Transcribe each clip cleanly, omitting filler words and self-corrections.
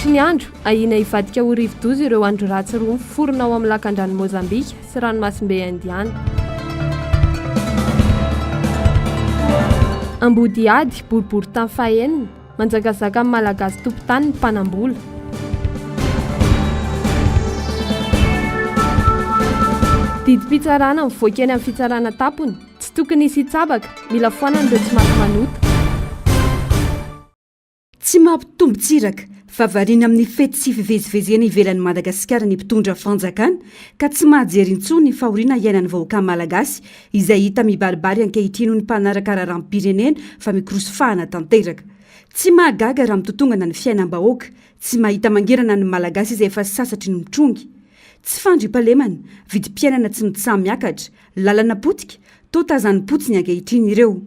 mandritry ny andro ahina hivadika ho rivo-doza ireo andro ratsy roa miforona ao amin'ny lakan-drano Mozambika sy ranomasimbe Indiana. Ambody ady boribory tany fahenina manjakazaka amin'ny malagasy tompo-tany ny mpanambola. Didim-pitsarana mivoaka eny amin'ny fitsarana tampony tsy tokony hisy hitsabaka, mila foanana ireo tsy maty manota. Tsy mampitombo tsiraka fahavariana amin'ny fety sy fivezivezena ivelan'ny Madagasikara ny mpitondra fanjakana ka tsy mahajery intsony ny fahoriana iainan'ny vahoaka malagasy izay hita mibaribary ankehitriny ny mpanaraka raharam-pirenena fa mikoroso fahana tanteraka. Tsy mahagaga raha mitotongana ny fiainam-bahoaka, tsy mahita mangirana ny malagasy izay efa sasatry ny mitrongy. Tsy fandriam-pahalemana, vidim-piainana tsy mitsamy miakatra, lalana potika, toa tazany potsiny ankehitriny ireo.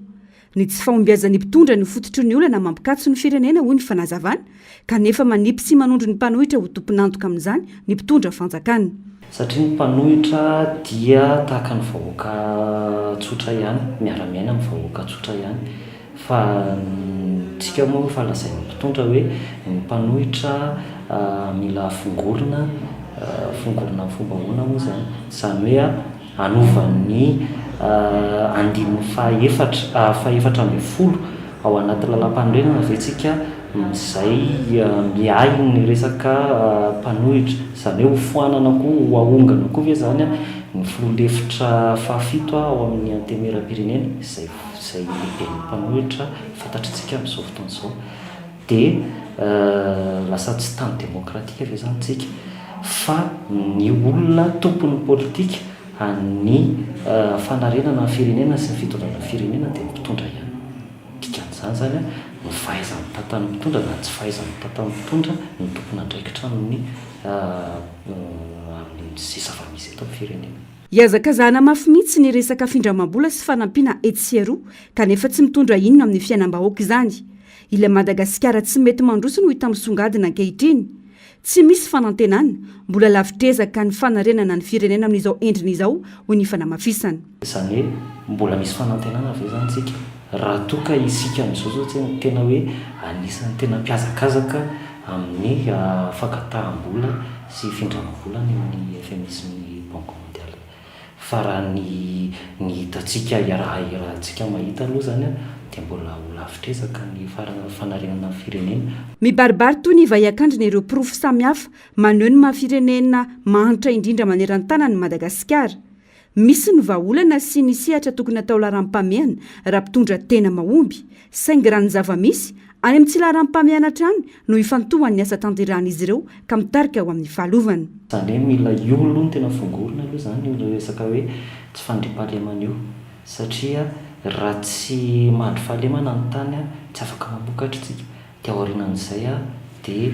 Ny tsy fahombiazan'ny mpitondra ny fototry ny olana mampikatso ny firenena hoy ny fanazavana, kanefa manipy sy manondro ny mpanohitra ho tompon'antoka amin'izany ny mpitondra fanjakana. Satria ny mpanohitra dia tahaka ny vahoaka tsotra ihany, miara-miaina amin'ny vahoaka tsotra ihany. Fa tsika moa fa lazain'ny mpitondra hoe ny mpanohitra mila fongorona amin'ny fomba hoana moa zany. Izany hoe anovan'ny andininy faha-efatra ambin'ny folo ao anaty lalam-panorenana avetsika izay miahy ny resaka mpanohitra. Izany hoe hofoanana koa, ho ahongana koa ve zany ny filoha-hevitra fahafito ao amin'ny antemeram-pirenena izay lehibe ny mpanohitra fantatritsika amin'izao fotoana izao. Dia lasa tsy tany demokratika ve zany tsika fa ny olona tompon'ny politika ny fanarenana ny firenena sy ny fitondrana ny firenena dia mpitondra ihany. Dikan'izany zany ny fahaizan'ny tantan'ny mpitondra na tsy fahaizan'ny tantan'ny mpitondra ny tompona andraikitra amin'ny sisa fa misy eto amin'ny firenena. Iazakazahana mafy mihitsy ny resaka findramam-bola sy fanampiana etsia roa kanefa tsy mitondra inona amin'ny fiainam-bahoaka izany. Ilay Madagasikara tsy mety mandroso no hita misongadina ankehitriny. Tsy misy fanantenana, mbola lavitrezaka ny fanarenana ny firenena amin'izao endriny izao hoy ny fanamafisana. Izany hoe mbola misy fanantenana ve zany tsika? Raha toa ka isika amin'izao zao tena hoe anisan'ny tena mpiazakazaka amin'ny fankatahambola sy findramam-bola amin'ny FMI Banque Mondiale. Fa raha ny hitantsika iarahantsika mahita aloha zany dia mbola ho lavitrezaka ny fanarenana ny firenena. Mibaribary toy ny vaiakandrina ireo pirofo samihafa maneho ny mahafirenena mahantra indrindra maneran-tanany Madagasikara. Misy ny vahaolana sy ny sehatra tokony atao laharam-pamehana raha mpitondra tena mahomby, saingy raha ny zava-misy any amin'ny tsy laharam-pamehana hatrany no ifantohan'ny asa tanterahan'izy ireo ka mitarika ao amin'ny fahalovana. Izany hoe mila io aloha ny tena fongorona aloha zany io resaka hoe tsy fandriam-pahalemana io, satria raha tsy mandry fahalemana ny tany tsy afaka mamokatra tsika. Dia aorianan'izay dia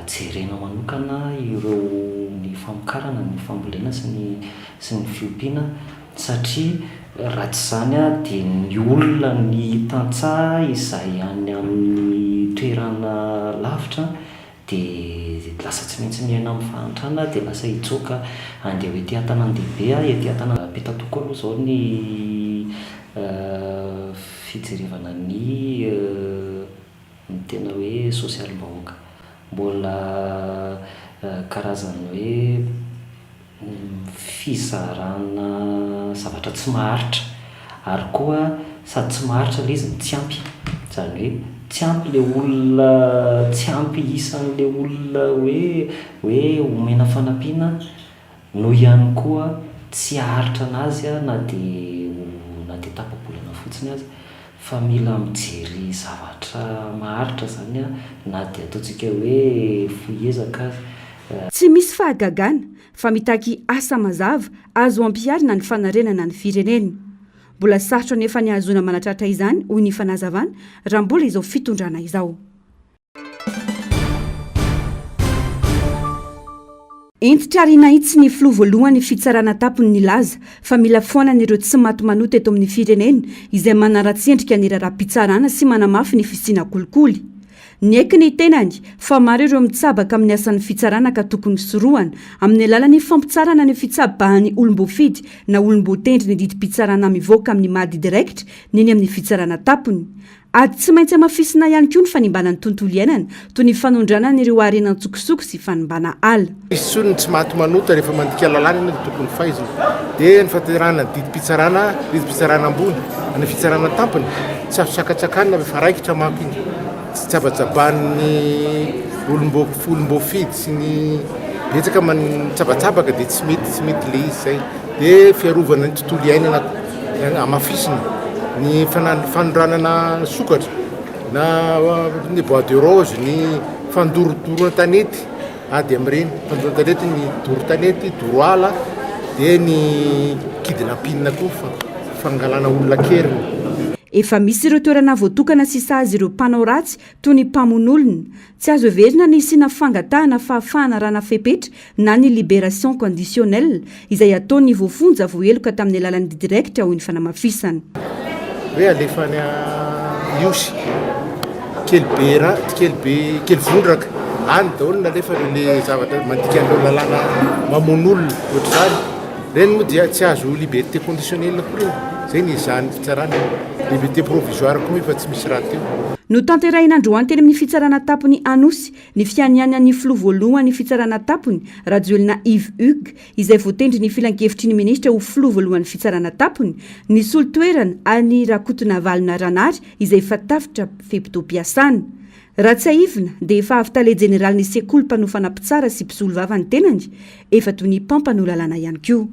jerena manokana ireo ny famokarana, ny fambolena sy ny fiompiana, satria raha tsy zany dia ny olona ny tantsaha izay any amin'ny toerana lavitra dia lasa tsy maintsy miaina amin'ny fahantrana dia lasa hitsoaka andeha hoe ety an-tanan-dehibe ety an-tanana be tatoko aloha izao ny fijerevana ny tena hoe sosialim-bahoaka. Mbola karazana hoe fizarana zavatra tsy maharitra ary koa sady tsy maharitra ilay izy ny tsy ampy. Izany hoe tsy ampy ilay olona, tsy ampy isan'ilay olona hoe omena fanampiana no ihany koa tsy aharitra anazy na dia tapa-bolana fotsiny azy, fa mila mijery zavatra maharitra zany na dia ataontsika hoe fohezaka azy. Tsy misy fahagagana fa mitaky asa mazava azo ampiarina ny fanarenana ny firenena. Mbola sarotra nefa ny hahazoana manatratra izany hoy ny fanazavana raha mbola izao fitondrana izao. Entitra ariana hitsy ny filoha voalohany fitsarana tampony ny laza fa mila foanana ireo tsy maty manota eto amin'ny firenena izay manara-tsendrika ny raharaham-pitsarana sy manamafy ny fisiana kolikoly. Nieky ny tenany fa maro ireo mitsabaka amin'ny asan'ny fitsarana ka tokony soroana amin'ny alalan'ny fampitsarana ny fitsabahan'ny olom-boafidy na olom-boatendry ny didim-pitsarana mivoaka amin'ny mady direkitra neny amin'ny fitsarana tampony. ady tsy maintsy amafisina ihany koa ny fanimbana ny tontolo iainana toy ny fanondrana n'ireo arenan-tsokosoko sy fanimbana ala misy tsony tsy maty manota rehefa mandika lalàna iny tokony fahaizina dia ny fahaterana didi-pitsarana ambony ny fitsarana tampony tsy afosakatsakanina fa raikitra mako iny tsy tsabajaban'ny olombofidy sy ny betsaka tsabatsabaka dia tsy mety le izy zay dia fiarovana ny tontolo iainana amafisina ny fanondranana sokatra na ny bois de rose ny fandorodorona tanety ady amin'ireny fandorona tanety ny doro tanety doro ala dia ny kidinampinina koa fangalana olona keriny efa misy ireo toerana voatokana sy sazy ireo mpanao ratsy toy ny mpamon'olona tsy azo everina ny isiana fangatahana fahafahana rana fepetra na ny libération conditionnelle izay ataony voafonja voaheloka tamin'ny alalan'ny direct hoy ny fanamafisana hoe alefany iosy kely vondraka any daolo nalefa le zavatra mandika an'ireo lalàna mamon'olona ohatr'izany reny moa dia tsy azo liberté conditionnelle koa reny zay ny izany fitsarana liberté provisoire koa efa tsy misy raha teo no tanterahin'androany teny amin'ny fitsarana tapony anosy ny fianianan'ny filoha voalohan'ny fitsarana tapony rajoelina Yves Hugues izay voatendry ny filan-kevitry ny ministra ho filoha voalohan'ny fitsarana tapony ny solo-toerana any rakotona valona ranary izay efa tafitra fepito-piasana raha tsy aivina dia efa avy tale jeneraly ny sekoly mpanofana mpitsara sy mpisolo vava ny tenany efa toy ny pampano lalàna ihany koa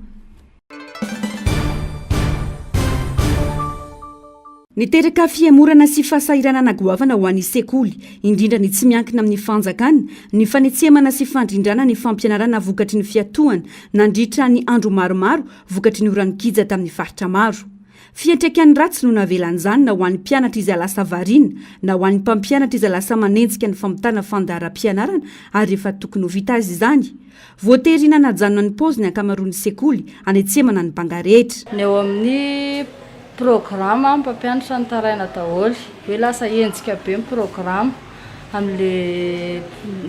niteraka fiamorana sy fahasahiranana goavana ho an'ny sekoly indrindra ny tsy miankina amin'ny fanjakana ny fanetsemana sy fandrindrana ny fampianarana vokatry ny fiatohana nandritra ny andro maromaro vokatry ny oranikija tamin'ny faritra maro fiantraika ny ratsy no navelan'izany na ho an'ny mpianatra izay lasa variana na ho an'ny mpampianatra izay lasa manenjika ny famitana fandaharam-pianarana ary efa tokony ho vita azy izany voatery nanajanona ny paoziny ankamaroan'ny sekoly anetsemana ny banga rehetra ny eo amin'ny programme mpampianatra ny taraina daholo hoe lasa enjika be ny programme amin'le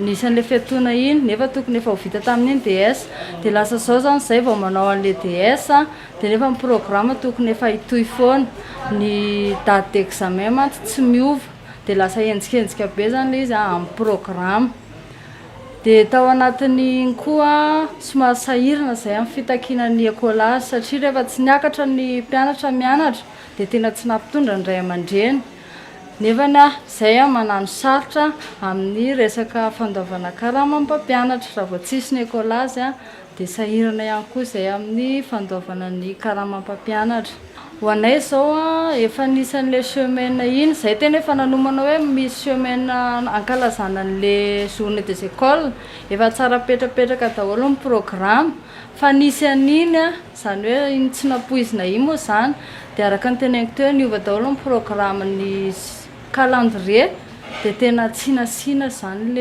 nisan'le fiatoana iny nefa tokony efa ho vita tamin'iny DS dia lasa zao zany zay vao manao an'le DS dia nefa ny programme tokony efa hitohy foana ny date d'examen mantsy tsy miova dia lasa enjikenzika be zany le izy amin'ny programme dia tao anatin'iny koa somary sahirana zay amin'ny fitakinan'ny écolage satria rehefa tsy niakatra ny mpianatra mianatra dia tena tsy nampitondra ny ray aman-dreny nefany zay manano sarotra amin'ny resaka fandaovana karama mpampianatra raha vao tsisy ny écolage dia sahirana ihany koa zay amin'ny fandaovana ny karama mpampianatra ho anay zao efa nisan'le semaine iny zay tena efa nanomana hoe misy semaine ankalazana n'le journée des écoles efa tsara petrapetraka daholo ny programme fa nisy an'iny zany hoe iny tsy napoizina iny moa zany dia araka ny teneniko teo niova daholo ny programme ny calendrier dia tena tsinasina zany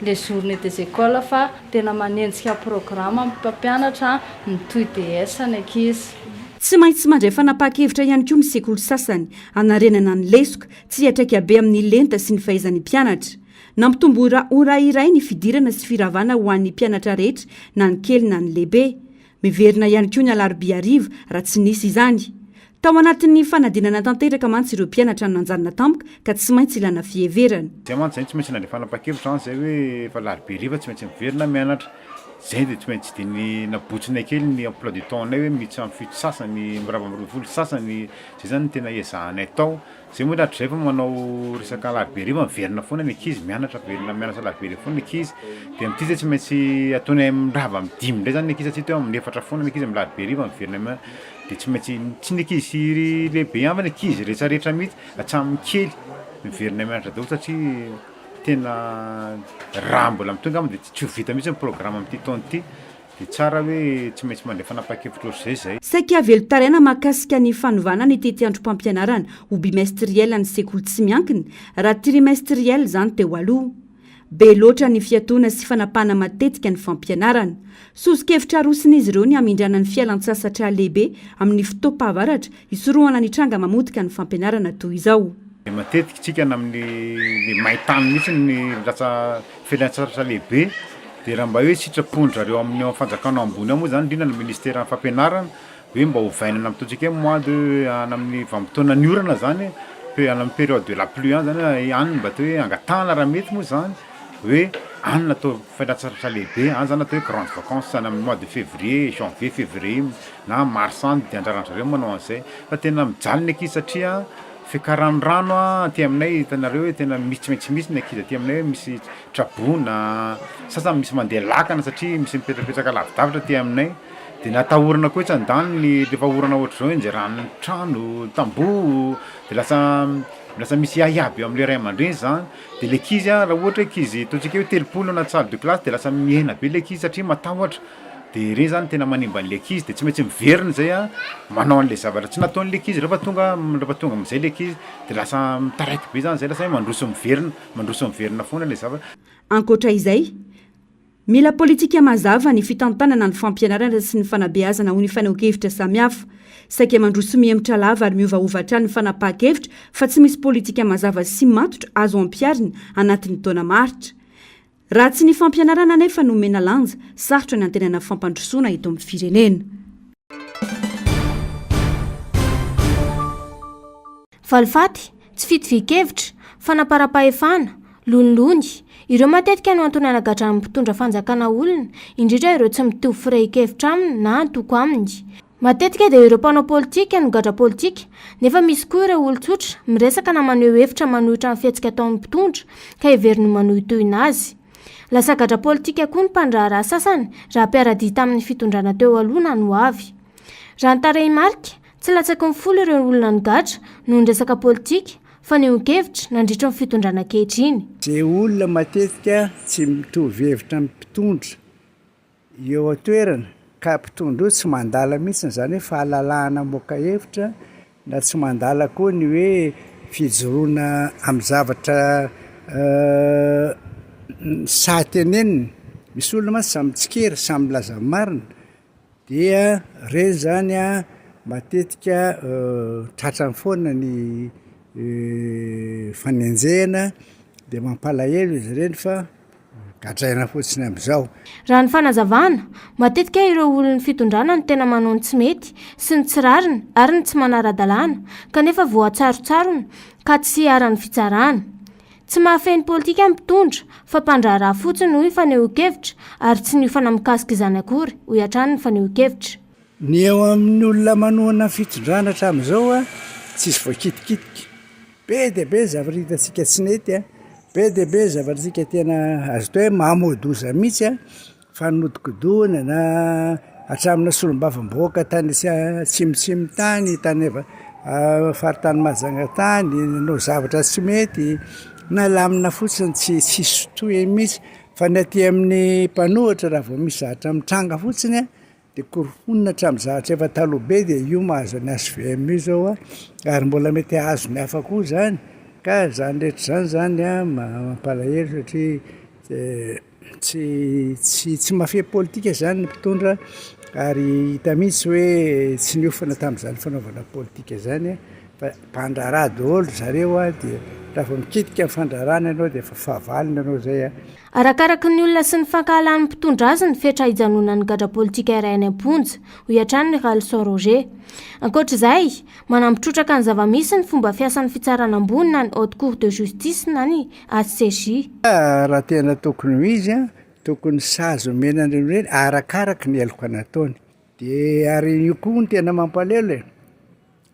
le journée des écoles fa tena manenjika programme mpampianatra mitohy DS ny ankizy tsy maintsy mandray fanapa-kevitra ihany koa ny sekoly sasany anarenana ny lesoka tsy hiatraika be amin'ny lenta sy ny fahaizan'ny mpianatra nampitombo ora iray ny fidirana sy firavana ho an'ny mpianatra rehetra na ny kely na ny lehibe miverina ihany koa ny alarobia ariva raha tsy nisy izany tao anatin'ny fanadinana tanteraka mantsy ireo mpianatra no nanjanona tampoka ka tsy maintsy ilana fieverana zay mantsy zay tsy maintsy nandray fanapa-kevitra zany zay hoe efa larobia ariva tsy maintsy miverina mianatra zay dia tsy maintsy dia ny nabotsinay kely ny emploi du temps-nay hoe miditsy amin'ny fito sasany mirava am'roapolo sasany zay zany tena ezahanay tao zay moa lahatra zay fa manao resaka larobia ariva miverina foana ny ankizy mianatra mianatra larobia ariva foana ny ankizy dia amin'ity zay tsy maintsy ataonay mirava amin'ny dimy indray zany ny ankizy satria teo amin'ny efatra foana ny ankizy amin'ny larobia ariva miverina mianatra dia tsy maintsy tsy ny ankizy lehibe ihany fa ny ankizy rehetrarehetra mihitsy hatramin'ny kely miverina mianatra daholo satria tena raha mbola mitonga aminy dia tsy ho vita mihitsy ny programme amin'ity taona ity dia tsara hoe tsy maintsy mandray fanapa-kevitra ohatr'izay saika velotaraina mahakasika ny fanovana ny tety androm-pampianarana ho bimestriel ny sekoly tsy miankina raha trimestriel zany teo aloha be loatra ny fiatoana sy fanapahana matetika ny fampianarana sozokevitra arosina izy ireo ny hamindrana ny fialan-tsasatra lehibe amin'ny fotoam-pahavaratra hisorohana ny tranga mamotika ny fampianarana toy izao matetika tsika amin'ny mahitany mihitsy ny lasa fialan-tsasatra lehibe dia raha mba hoe sitrapondra reo amin'ny fanjakana ambony ao moa zany indrindra ny ministera ny fampianarana hoe mba hovainana amin'ntotsika mois de amin'ny vanim-potoana ny orana zany amin'ny période de la pluie any zany any mba atao hoe angatahana raha mety moa zany hoe any natao fialan-tsasatra lehibe any zany atao hoe grande vacances zany amin'ny mois de février janvier février na mars any de anjaran'zareo manao an'izay fa tena mijaly ny ankizy satria fiakaran-drano aty aminay hitanareo hoe tena misy ny ankizy aty aminay hoe misy trabona sasany misy mandeha lakana satria misy mipetrapetraka lavidavitra aty aminay de natahorana koa tsy andany ny rehefa orana ohatra zao injerany trano tamboho de lasa misy iaby eo amin'le ray aman-dreny zany de le ankizy raha ohatra hoe ankizy ataontsika hoe telopolo anaty salle de classe de lasa miena be le ankizy satria matahotra de reny zany tena manimban'le ankizy de tsy maintsy miverina zay manao an'le zavatra tsy nataon'le ankizy rehefa tonga am'izay le ankizy de lasa mitaraiky be zany zay lasa hoe mandroso miverina foana le zavatra. Ankoatra izay mila politika mazava ny fitantanana ny fampianarana sy ny fanabeazana ho ny faneho-kevitra samihafa saika mandroso miemitra lava ary miovaovatra ny fanapaha-kevitra fa tsy misy politika mazava sy matotra azo ampiarina anatin'ny taona maritra. Raha tsy ny fampianarana nefa nomena lanja sarotra ny antenana fampandrosoana eto amin'ny firenena. Valifaty tsy fitovi-kevitra fanapara-pahefana lonilony ireo matetika no antony anagadrana mpitondra fanjakana olona indrindra ireo tsy mitovy firahikevitra aminy na antoko aminy. Matetika dia ireo mpanao politika no gadra politika nefa misy koa ireo olon-tsotra miresaka na maneho hevitra manohitra amin'ny fihetsika ataon'ny mpitondra ka heveriny manohitohina azy. Lasa gadra politika koa ny mpandraharaha sasany raha mpiara-dia tamin'ny fitondrana teo aloha no avy. Raha ny tarehimarika tsy latsaky ny folo ireo olona ny gadra noho ny resaka politika fa neho-kevitra nandritra ny fitondrana ankehitriny. Zay olona matetika tsy mitovy hevitra amin'ny mpitondra eo atoerana ka mpitondra io tsy mandala mihitsy zany hoe fahalalahana moka hevitra na tsy mandala koa ny hoe fijoroana amin'ny zavatra sahateneniny. Misy olona mantsy samy tsikera samy laza marina dia reny zany matetika tratrany foana ny fanenjehana dia mampalahelo izy ireny fa gadraina fotsiny amin'izao. Raha ny fanazavana matetika ireo olon'ny fitondrana no tena manao ny tsy mety sy ny tsirarina ary ny tsy manara-dalàna kanefa voatsarotsarona ka tsy ara-ny fitsarana. Tsy mahafeny politika mpitondra fa mpandraharaha fotsiny hoy faneho-kevitra ary tsy ny fanamikasika izany akory ho iatrany ny faneho-kevitra. Ny eo amin'ny olona manohana fitondrana hatramin'izao tsisy voakitikitika. Be dia be zavatra hitantsika tsy nety be dia be zavatra tsika tena azo tao hoe mahamodoza mihitsy fanodikodoana na hatramina solombavam-boaka tany tsimotsimo tany tany faritany Majangatany no zavatra tsy mety na lamina fotsiny tsy sotoy mihitsy fa ny aty amin'ny mpanohatra raha vao misy zavatra mitranga fotsiny dia korofonina hatramin'ny zavatra efa taloha be dia io mahazo ny HVM io zao ary mbola mety hahazo ny hafa koa zany ka zany rehetra zany mampalahelo satria tsy mafehy politika zany ny mpitondra ary hita mihitsy hoe tsy niofana tamin'izany fanaovana politika zany fa mpandraharaha daholo zareo dia raha vao mikitika fandraharana ianao dia efa fahavalina ianao zay Arakaraka ny olona sy ny fankahalan'ny mpitondra azy ny fetra hijanona ny gadra politika iray any am-ponja ho iatrany ny Ralson Roger. Ankoatr'izay, manampitrotraka ny zava-misy ny fomba fiasan'ny fitsarana ambony na ny haute cour de justice na ny HCJ. Raha tena tokony ho izy tokony sazo menan'ireny ireny arakaraka ny eloka nataony. Dia ary io koa ny tena mampalahelo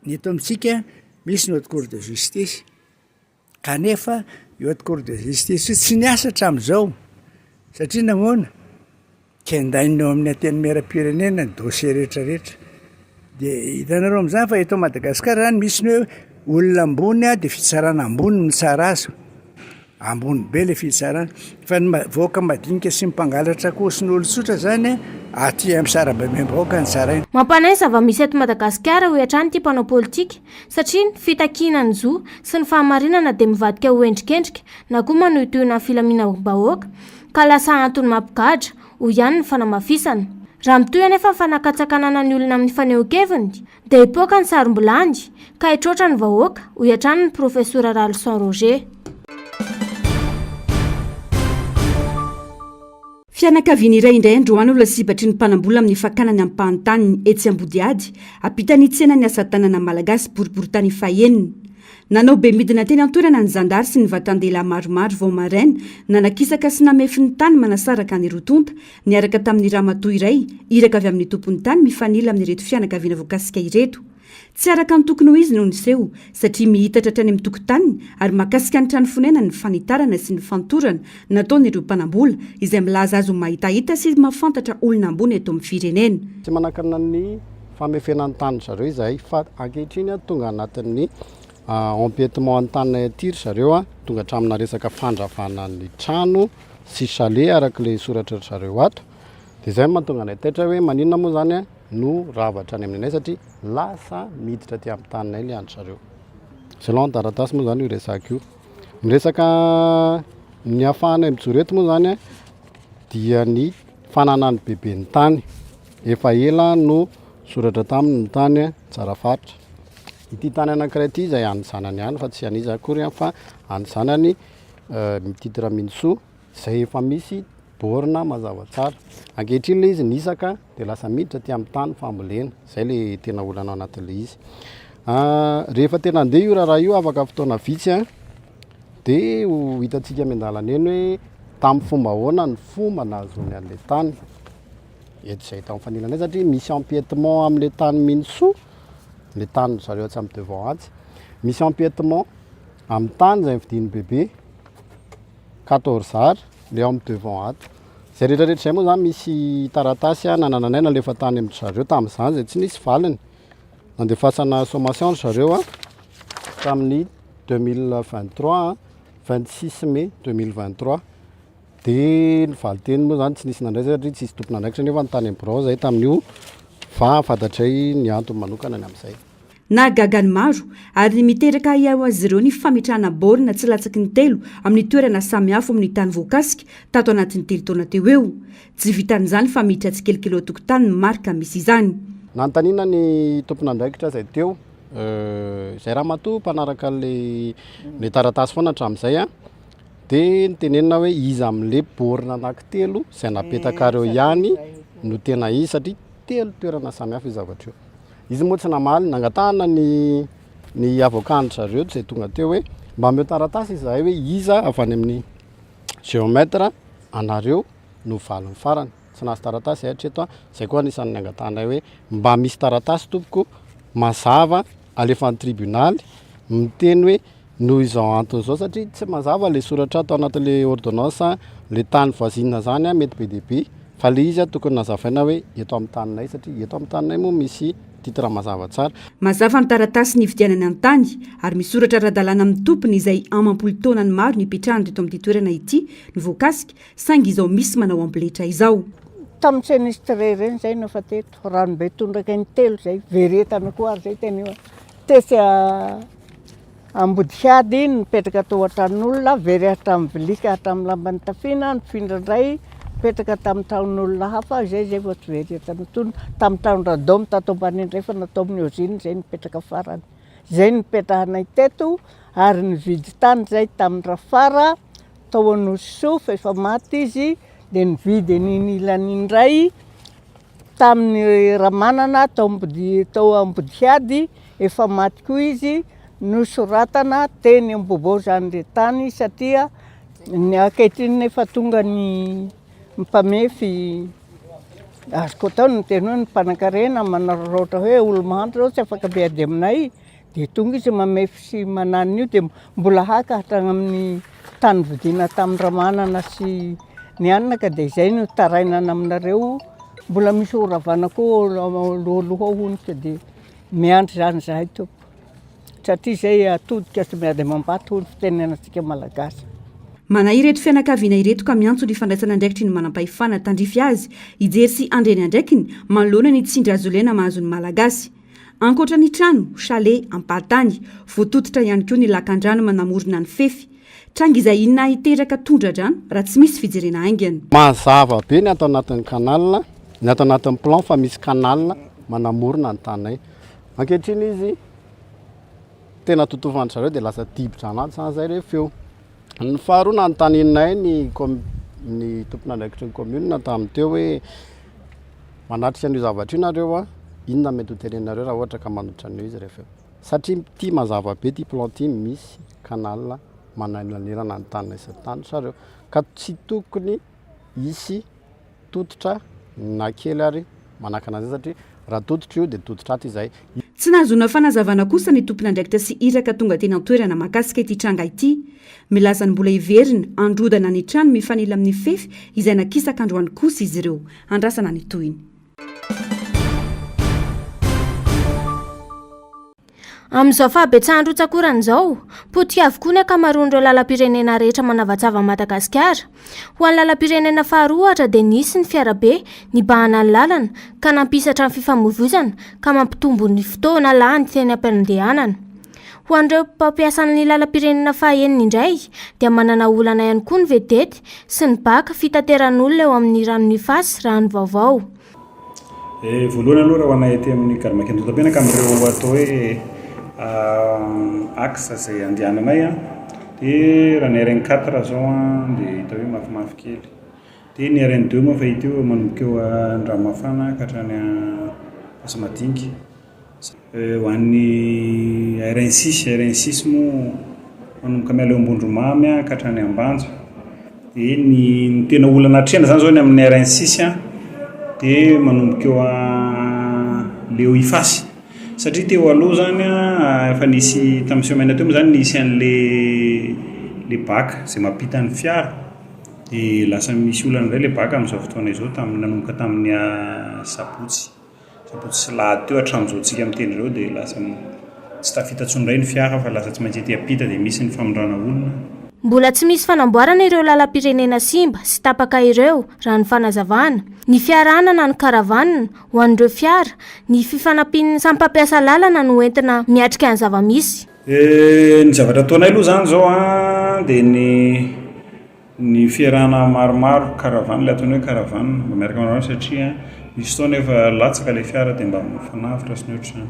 ny eto amintsika misy ny haute cour de justice kanefa io haute cour de justice tsy niasa hatramin'izao satria namoana kendainao amin'ny anteny maera-pirenena ny dossier rehetrarehetra dia hitanareo amin'izany fa eto Madagasikara zany misy ny hoe olona ambony dia fitsarana ambony no tsara azy ambony be le fitsarana fa ny voaka madinika sy mpangalatra koa sy ny olon-tsotra zany aty amin'ny sarababem-bahoaka ny tsaraina. Mampanay zava-misy eto Madagasikara ho iatrany ity mpanao politika satria ny fitakiana ny zo sy ny fahamarinana dia mivadika ho endrikendrika na koa manohitohina ny filaminam-bahoaka ka lasa antony mampigadra ho ihany ny fanamafisana. Raha mitohy anefa ny fanakatsakanana ny olona amin'ny faneho-keviny dia hipoaka ny sarom-bilany ka hitrotra ny vahoaka ho iatrany ny profesora Ralson Roger. Fianakaviana iray indray androany olona sibatry ny mpanambola amin'ny fakanany amin'ny mpahantaniny etsy Ambodiady apitany tsena ny asa tanana malagasy boriboritany fahenina. nanao be midina teny antoerana ny zandary sy ny vatandela maromaro vao maraina nanakisaka sy namefy ny tany manasaraka ny rotonta niaraka tamin'ny ramatoa iray iraka avy amin'ny tompony tany mifanila amin'ireto fianakaviana voakasika ireto tsy araka ny tokony ho izy no niseho satria mihitatra trany amin'ny tokotaniny ary mahakasika ny trano fonena ny fanitarana sy ny fantorana nataon'ireo mpanambola izay milaza azy ho mahitahita sy mahafantatra olona ambony eto amin'ny firenena tsy manakana ny famefenany tany zareo izay fa ankehitriny tonga anatin'ny empiètement an-tany tiry zareo tonga hatramina resaka fandravana ny trano sy chalet araka le soratra zareo ato dia izay mahatonga anay taitra hoe maninona moa zany no ravatra any aminay satria lasa miditra ty amin'ny taninay le andro zareo selon taratasy moa zany io resaka io miresaka ny afahanay mijoro eto moa zany dia ny fananany bebe ny tany efa ela no soratra taminy ny tany tsara faritra ity tany anankiray ity izay any zanany ihany fa tsy aniza akory fa any zanany mitidira minso izay efa misy borina mazava tsara ankehitriny le izy nisaka dia lasa miditra ty amin'ny tany fambolena izay le tena olana ao anatin'le izy rehefa tena andeha io raha io afaka fotoana vitsy dia ho hitantsika miandalana eny hoe tamin'ny fomba ahoana ny fomba nahazony an'le tany eto izay tamin'ny fanilanay satria misy empiètement amin'le tany minso le tany zareo tsy amin'ny devant atsy misy empiètement amin'ny tany izay vidiny bebe 14 ary le amin'ny devant ato izay rehetrarehetra izay moa zany misy taratasy nanananay nalefa tany amin'ny zareo tamin'izany izay tsy nisy valiny nandefasana sommation zareo tamin'ny 2023 26 mai 2023 dia ny valiteny moa zany tsy nisy nandray satria tsy isy tompona andraikitra nefa ny tany am'birao zay tamin'io fa fantatray ny antony manokana ny amin'izay nahagagany maro ary miteraka iaho azy ireo ny fametrahana borina tsy latsaky ny telo amin'ny toerana samihafa amin'ny tany voakasika tato anatin'ny telo taona teo eo tsy vitan'izany fa miditra tsikelikely eo tokotany marika misy izany nanontaniana ny tompona andraikitra zay teo izay raha matoa mpanaraka le taratasy foana hatramin'izay dia nitenenina hoe izy amin'le borina anankitelo izay napetaka reo ihany no tena izy satria telo toerana samihafa izy zavatra io izy moa tsy namaly nangatahana ny avocat zareo izay tonga teo hoe mba ameo taratasy izahay hoe iza avy any amin'ny géomètre anareo no valiny farany tsy nahazo taratasy hatreto izay koa anisan'ny angatanay hoe mba misy taratasy tompoko mazava alefan'ny tribunaly miteny hoe noho izao antony izao satria tsy mazava le soratra ato anatin'le ordonnance le tany voisine zany mety be dia be fa le izy tokony nazavaina hoe eto amin'ny taninay satria eto amin'ny taninay moa misy titre mazava tsara mazava ny taratasy ny vidianany amin'ny tany ary misoratra radalana amin'ny tompony izay amampolo taona ny maro ny ipetrahany teto amin'ity toerana ity ny voakasika saingy izao misy manao amboletra izao tamin'ny senistre reny zay nofa teto ranombe tondraka ny telo zay veretana koa ary zay teny tesy ambodihiady nipetraka tao an-tranon'olona very hatramin'ny vilika hatramin'ny lambany tafiana nifindrandray petraka tamin'ny tranon'olona hafa zay vao tsy veretana tony tamin'ny tranondradomy tato ambany indray fa natao amin'ny oziny zay nipetraka farany zay nipetrahanay teto ary nividy tany zay tamin'ny rafara tao anosofa efa maty izy dia nividy niny ilany indray tamin'ny ramanana tao ambodihiady efa maty koa izy nosoratana teny ambobao zany le tany satria ny ankehitriny nefa tonga ny mpamefy azoko atao ny teny hoe ny mpanan-karena manaraotra hoe olo mahandro rao tsy afaka beady aminay dia tonga izy mamefy sy mananina io dia mbola haka hatrany amin'ny tany vidina tamin'ny ramanana sy ny anina ka dia izay no tarainana aminareo mbola misy oravana koa aloha onika dia miandry zany zahay tompo satria izay atodika sy miady mambaty ho ny fitenenantsika malagasy manahy ireto fianakaviana ireto ka miantso ny fandraisana andraikitry ny manam-pahefana tandrify azy hijery sy andreny andraikiny manoloana ny tsindry azolena mahazo ny malagasy ankoatra ny trano chalet ampahatany voatototra ihany koa ny lakan-drano manamorona ny fefy tranga izay inona hiteraka tondra-drano raha tsy misy fijerena aingana mazava be ny atao anatin'ny canal ny atao anatin'ny plan fa misy canal manamorona ny tanay ankehitriny izy tena totovan'ny zareo dia lasa dibotra anaty san'izay rehefa eo ny faharoa nanontanianay ny tompona andraikitry ny commune tamin'ny teo hoe manatrika an'io zavatra io nareo inona mety ho tenenareo raha ohatra ka manotrana io izy rehefa eo satria ty mazava be ty plan ty misy kanal manalanerana ny tanina isatany sareo ka tsy tokony isy tototra na kely ary manakana azy satria raha tototra io dia tototra aty izay. Tsy nazona fanazavana kosa ny tompona andraikitra sy iraka tonga tena toerana makasika ity tranga ity. Milazany mbola iverina androdana ny trano mifanila amin'ny fefy izay nakisak'androany kosa izy ireo. Andrasana ny toyiny. Amin'izao fahabetsahany rotsakoran'izao, potika avokoa ny akamaroan'ireo lalam-pirenena rehetra manavatsava Madagasikara. Ho an'ny lalam-pirenena faharoa ohatra dia nisy ny fiarabe nibahana ny lalana ka nampisatra ny fifamoivoizana ka mampitombo ny fotoana lany teny am-pandehanana. Ho an'ireo mpampiasan'ny lalam-pirenena fahaenina indray dia manana olana ihany koa ny vedety sy ny baka fitateran'olona eo amin'ny ranon'ny fasy raha ny vaovao. Voalohany aloha raha ho anay ety amin'ny Garmakendotapenaka amin'ireo atao hoe axe izay andehananay dia raha ny RN4 zao dia hita hoe mafimafy kely, dia ny RN2 moa fa hita eo manomboka eo Andramafana ka hatrany Asamadinika. Ho an'ny RN6 moa manomboka miala eo Ambondromamy ka hatrany Ambanja. Dia ny tena olana hatrena zany zao ny amin'ny RN6 dia manomboka eo leo Ifasy. Satria teo aloha zany efa nisy tamin'ny semaine teo moa zany nisy an'le baka izay mampita ny fiara dia lasa misy olana indray le baka amin'izao fotoana izao nanomboka tamin'ny sabotsy sy lahady teo hatramin'izao tsika mitendry ireo dia lasa tsy tafita-tsondray ny fiara fa lasa tsy maintsy ety ampita dia misy ny famondrana olona. Mbola tsy misy fanamboarana ireo lalam-pirenena simba sy tapaka ireo raha ny fanazavana. Ny fiarana na ny karavanina ho an'ireo fiara, ny fifanampiana samy mpampiasa lalana no entina miatrika ny zava-misy. Ny zavatra ataonay aloha zany zao dia ny fiarana maromaro karavana, ilay ataony hoe karavana mba miaraka maromaro satria misy fotoana efa latsaka ilay fiara dia mba mifanafitra sy ny ohatr'izany.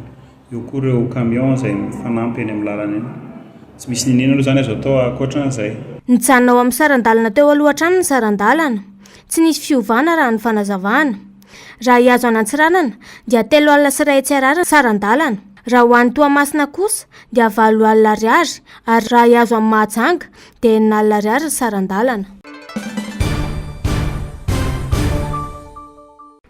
Eo koa ireo camion izay mifanampy eny amin'ny lalana eny. Tsy misy ninina aloha zany azo atao ankoatran'izay. Nijanona ao amin'ny sarandalana teo aloha hatrany ny sarandalana. Tsy nisy fiovana raha ny fanazavana. Raha hiazo anantsiranana dia 3 alina sy 1 hetsy sarandalana. Raha ho an'ny Toamasina kosa dia 4 alina ariary ary raha hiazo amin'ny Mahajanga dia 9 alina ariary sarandalana.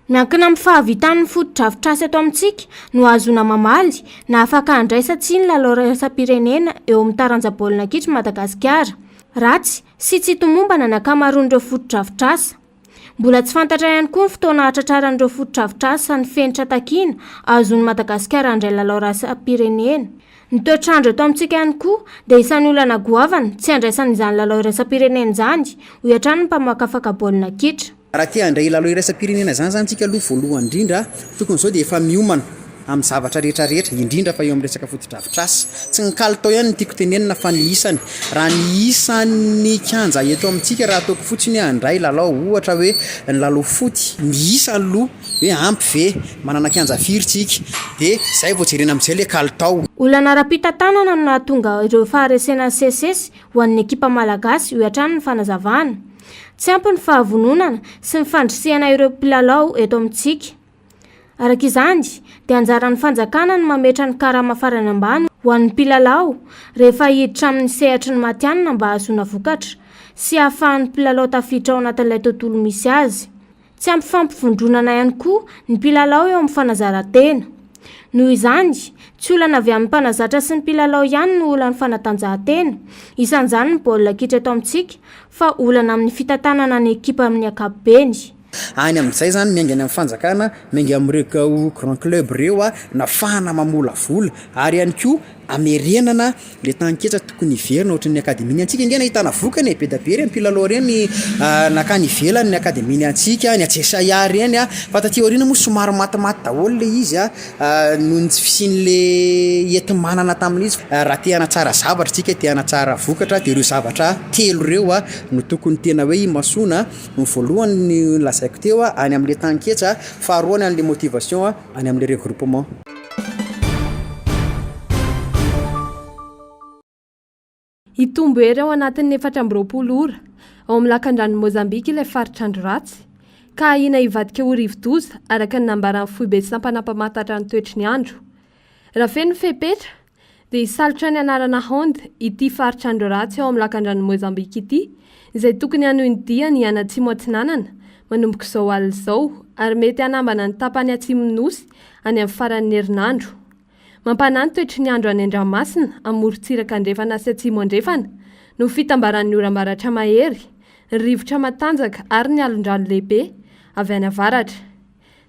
Miankina amin'ny fahavitan'ny foto-drafitrasy eto amintsika no azona mamaly na afaka andraisatsy ny lalao raisam-pirenena eo amin'ny taranja baolina kitra Madagasikara. Ratsy sy tsy tomombana ny akamaroan'ireo foto-drafitrasa. Mbola tsy fantatra ihany koa ny fotoana hatratraran'ireo foto-drafitrasa ny fenitra takiana azon'ny Madagasikara andray lalao raisam-pirenena. Ny toetrandro eto amintsika ihany koa dia isan'ny olana goavana tsy andraisan'izany lalao raisam-pirenena izany ho hatrany ny mpamakafaka baolina kitra. Raha tia andray lalao raisam-pirenena zany tsika aloha voalohany indrindra tokony izao dia efa miomana amin'ny zavatra rehetrarehetra indrindra fa eo amin'ny resaka foto-drafitrasa. Tsy ny kalitao ihany ny tiako tenenina fa ny isany. Raha ny isan'ny kanja eto amintsika raha ataoko fotsiny handray lalao ohatra hoe ny lalao foty ny isany aloha hoe ampy ve manana kanja firy tsika dia izay vao jerena amin'izay ilay kalitao. Olana ara-pitantanana no nahatonga ireo faharesena CSS ho an'ny ekipa malagasy ho hatrany ny fanazavana. Tsy ampy ny fahavononana sy ny fandrisihana ireo mpilalao eto amintsika. Araka izany dia anjaran'ny fanjakana ny mametra ny karama farany ambany ho an'ny mpilalao rehefa hiditra amin'ny sehatry ny matianina mba hahazoana vokatra sy hahafahan'ny mpilalao tafiditra ao anatin'ilay tontolo misy azy. Tsy ampy fampivondronana ihany koa ny mpilalao eo amin'ny fanazarantena. Noho izany, tsy olana avy amin'ny mpanazatra sy ny mpilalao ihany no olana fanatanjahantena, isan'izany ny baolina kitra eto amintsika, fa olana amin'ny fitantanana ny ekipa amin'ny ankapobeny. Any amin'izay zany miaingana amin'ny fanjakana, miainga amin'ireo grand club ireo nafahana mamolavola ary ihany koa amerenana le tanketsa tokony iverina ohatry ny akademia antsika indray nahitana vokany be da be reny mpilalao reny nakany ivelany ny akademia antsika ny Atsesaya reny fa taty aoriana moa somary matimaty daholo le izy noho ny tsy fisian'le enti-manana tamin'izy. Raha te hanatsara zavatra tsika te hanatsara vokatra dia ireo zavatra telo ireo no tokony tena hoe imasoana. Ny voalohany ny lazaiko teo any amin'le tanketsa, faharoany an'le motivation any amin'le regroupement. Itombo ery ao anatin'ny 420 ora ao amin'ny lakan-drano Mozambika ilay faritr'andro ratsy ka ina ivadika ho rivo-doza araka ny nambaran'ny foibe sy sampanampamatatra ny toetry ny andro. Raha feno fepetra dia hisalotra ny anarana honda ity faritrandro ratsy ao amin'ny lakan-drano Mozambika ity, izay tokony hanohy ny diany hanatsimo atsinanana manomboka izao alina izao, ary mety hanambana ny tapany atsimo-nosy any amin'ny faran'ny herinandro. Mampanano toetry ny andro any an-dranomasina amin'ny morontsiraka andrefana sy atsimo andrefana no fitambaran'ny oram-baratra mahery, ny rivotra matanjaka ary ny alon-drano lehibe avy any avaratra.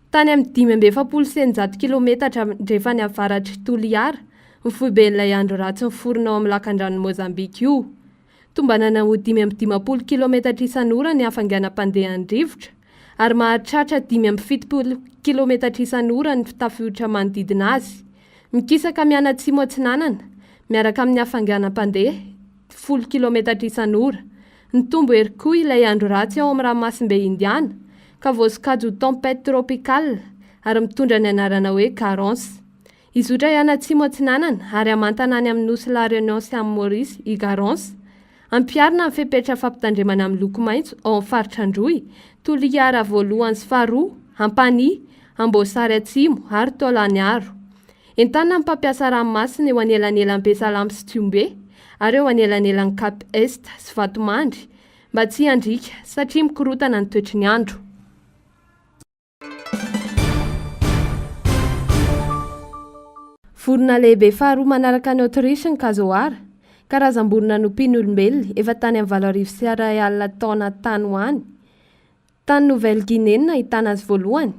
Tany amin'ny 5,700 kilometatra andrefany avaratry Toliara ny foiben'ilay andro ratsy niforona ao amin'ny lakan-drano Mozambika io. Tombanana ho 5,10 kilometatra isan'ora ny hafanganam-pandehan'ny rivotra, ary mahatratra 5,70 kilometatra isan'ora ny tafiotra manodidina azy. Mikisaka mianatsimo atsinanana miaraka amin'ny hafanganam-pandeha 10 kilometatra isan'ora. Nitombo ery koa ilay andro ratsy ao amin'ny ranomasimbe Indiana ka voasokajy ho tempête tropicale ary mitondra ny anarana hoe Garance. Izotra hianatsimo atsinanana ary hamantana any amin'ny nosy La Réunion sy amin'ny Maurice i Garance. Ampiarina ny fepetra fampitandremana amin'ny loko maitso ao amin'ny faritra Androy, Toliara voalohany sy faharoa, Ampani, Ambosary atsimo ary Tolaniaro. Entanina ny mpampiasa ranomasina eo anelanelan'ny Besalamy sy Tsiombe ary eo anelanelan'ny Cap Est sy Vatomandry mba tsy handrika satria mikorotana ny toetry ny andro. Vorona lehibe faharoa manaraka ny Autriche ny Kazoara, karazam-borona nompian'olombelona efa tany amin'ny 2,4 taona tany ho any. Tany Nouvelle-Guinée no ahitana azy voalohany,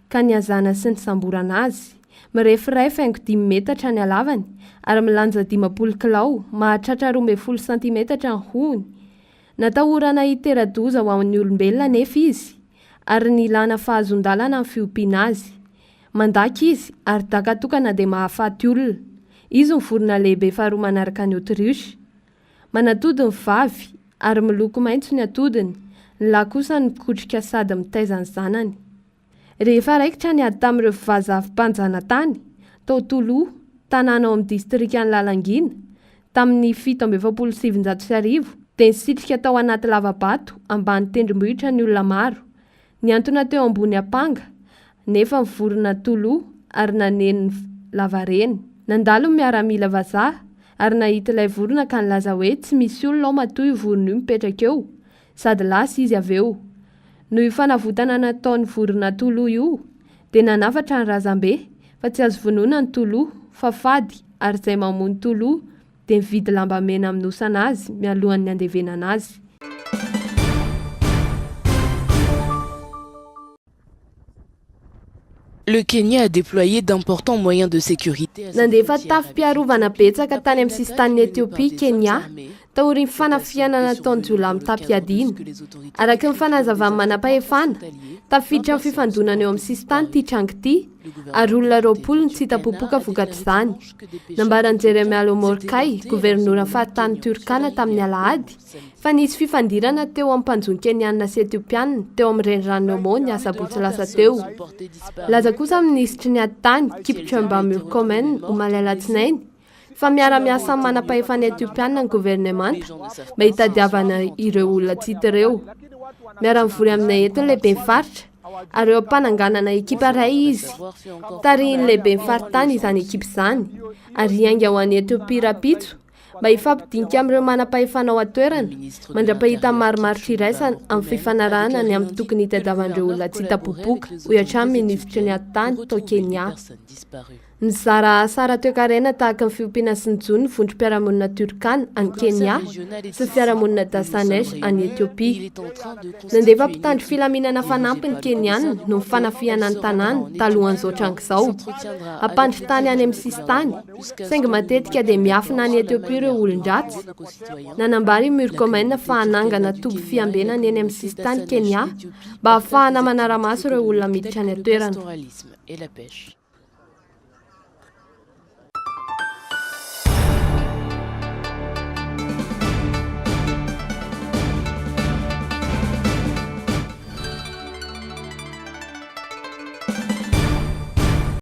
ka niazana sy ny samborana azy. Mirefirefy haingo 10 metatra ny halavany ary milanja 50 kilao, mahatratra 12 centimetatra ny hohony. Natahorana hitera-doza ho amin'ny olombelona nefa izy, ary nilana fahazon-dalana ny fiompiana azy. Mandaka izy ary dakatokana dia mahafaty olona. Izy ny vorona lehibe faharoa manaraka ny Autriche. Manatody ny vavy ary miloko maitso ny atodiny, ny lahy kosa ny mikotrika sady mitaiza ny zanany. Rehefa raikitra ny ady tamin'ireo vazavim-panjana tany tao Toloha, tanàna ao amin'ny distrika ny Lalangina, tamin'ny 1770 dia nisitrika tao anaty lavabato ambany tendrombohitra ny olona maro. Niantona teo ambony apanga, nefa nivorona Toloha ary naneno lavareny. Nandalo miaramila vazaha ary nahita ilay vorona ka nilaza hoe tsy misy olona ao matoy io vorona io mipetraka eo, sady lasa izy avy eo. Noho fanavotana nataon'ny vorona Toloha io, dia nanafatra ny razambe fa tsy azo vonoina ny Toloha fa fady, ary izay mamono Toloha dia nividy lamba mena aminosana azy mialohan'ny andevenana azy. Le Kenya a déployé d'importants moyens de sécurité. Nandefa tafim-piarovana betsaka tany amin'ny sistan'ny Etiopia, Kenya, taorian'ny fanafiana nataon'ny jolamy tapiadina. Araka ny fanazavany manam-pahefana, tafiditra ny fifandonana eo amin'ny sistany ity trango ity, ary olona 20 ny tsy tapopoka vokatr'izany. Nambaran'i Jeremia Lomorkai, governoran'ny faritany Turkana tamin'ny Alahady, fa nisy fifandirana teo amin'ny mpanjony Keniana sy Etiopiana teo amin'ny renirano Omo ny asabotsy lasa teo. Laza kosa ministry ny ady tany Kipchumba Murkomen omaly alatsinainy fa miara-miasa amin'ny manam-pahefana Etiopiana ny governemanta mba hitadiavana ireo olona tsy hita ireo. Miara-mivory aminay eto ny lehibe faritra ary eo am-pananganana ekipa ray izy. Tarihin'ny lehibe faritany izany ekipa izany ary hiainga ho an'ny Etiopia rapitso mba hifampidinika amin'ireo manam-pahefana ao atoerana mandrapahita marimaritra iraisana amin'ny fifanarahana ny amin'ny tokony hitadiavan'ireo olona tsy hita-popoka, hoy hatramin'ny ministry ny ady tany tao Kenya. Mizara asara toe-karena tahaka ny fiompiana sy ny jony ny vondrom-piarahamonina Turkana any Kenya sy ny fiarahamonina Dasanesh any Etiopia. Nandefa mpitandro filaminana fanampy ny Keniana no mifanafihana ny tanàna talohan'izao trango izao. Ampandry tany any amin'ny sistany, saingy matetika dia miafina any Etiopia ireo olon-dratsy. Nanambary Murkomen fa hanangana toby fiambenana eny amin'ny sistany Kenya mba ahafahana manara-maso ireo olona miditra any atoerana. Et la pêche.